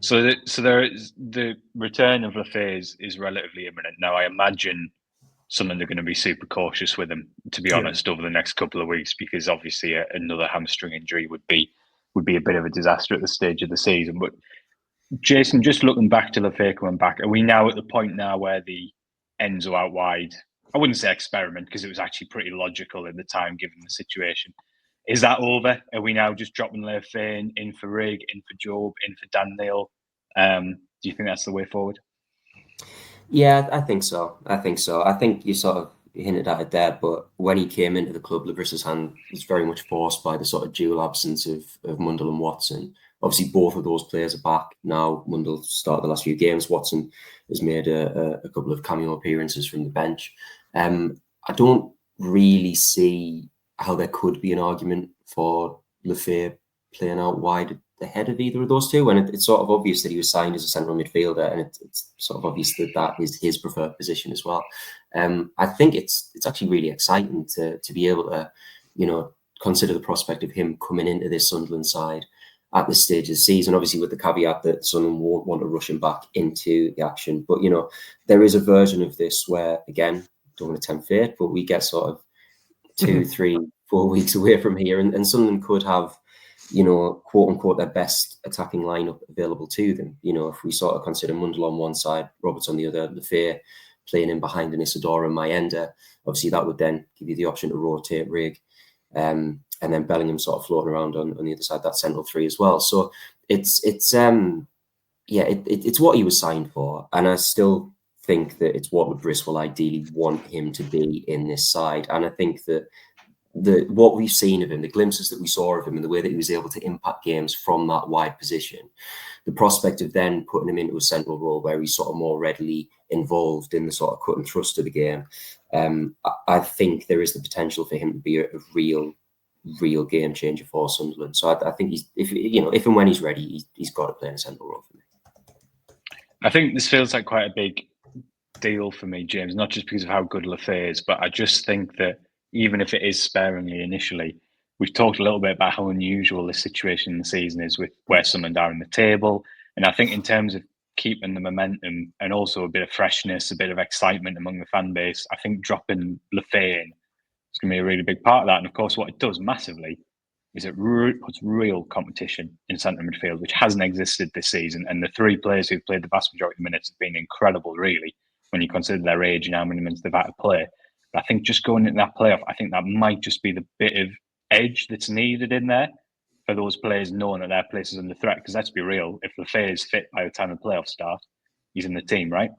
The return of Le Fee is relatively imminent now. I imagine Sunderland are going to be super cautious with him, to be honest, over the next couple of weeks, because obviously another hamstring injury would be a bit of a disaster at this stage of the season. But Jason, just looking back to Le Fee coming back, are we now at the point now where the Enzo out wide? I wouldn't say experiment because it was actually pretty logical at the time, given the situation. Is that over? Are we now just dropping Le Fee in for Rig, in for Job, in for Dan Neil? Do you think that's the way forward? Yeah, I think so. I think you sort of hinted at it there, but when he came into the club, Larissa's hand was very much forced by the sort of dual absence of Mundle and Watson. Obviously, both of those players are back now. Mundle started the last few games. Watson has made a couple of cameo appearances from the bench. I don't really see how there could be an argument for Le Fee playing out wide ahead of either of those two. And it's sort of obvious that he was signed as a central midfielder, and it's sort of obvious that that is his preferred position as well. I think it's actually really exciting to be able to, consider the prospect of him coming into this Sunderland side at this stage of the season, obviously with the caveat that Sunderland won't want to rush him back into the action. But, there is a version of this where, again, don't want to tempt fate, but we get sort of 2, 3, 4 weeks away from here, and Sunderland could have, quote unquote, their best attacking lineup available to them. If we sort of consider Mundle on one side, Roberts on the other, Le Fee playing in behind an Isidora and Mayenda, obviously that would then give you the option to rotate Rig, and then Bellingham sort of floating around on the other side, that central three as well. So it's what he was signed for, and I still think that it's what Briss will ideally want him to be in this side. And I think that what we've seen of him, the glimpses that we saw of him, and the way that he was able to impact games from that wide position, the prospect of then putting him into a central role where he's sort of more readily involved in the sort of cut and thrust of the game, I think there is the potential for him to be a real game changer for Sunderland. So I think if and when he's ready, he's got to play in a central role for me. I think this feels like quite a big deal for me, James, not just because of how good Le Fee is, but I just think that even if it is sparingly initially, we've talked a little bit about how unusual this situation in the season is with where Sunderland are in the table. And I think in terms of keeping the momentum and also a bit of freshness, a bit of excitement among the fan base, I think dropping Le Fee in is going to be a really big part of that. And of course, what it does massively is it puts real competition in centre midfield, which hasn't existed this season. And the three players who've played the vast majority of the minutes have been incredible, really, when you consider their age and how many minutes they've had to play. But I think just going into that playoff, I think that might just be the bit of edge that's needed in there for those players knowing that their place is under threat. Because let's be real, if Le Fee is fit by the time the playoffs start, he's in the team, right?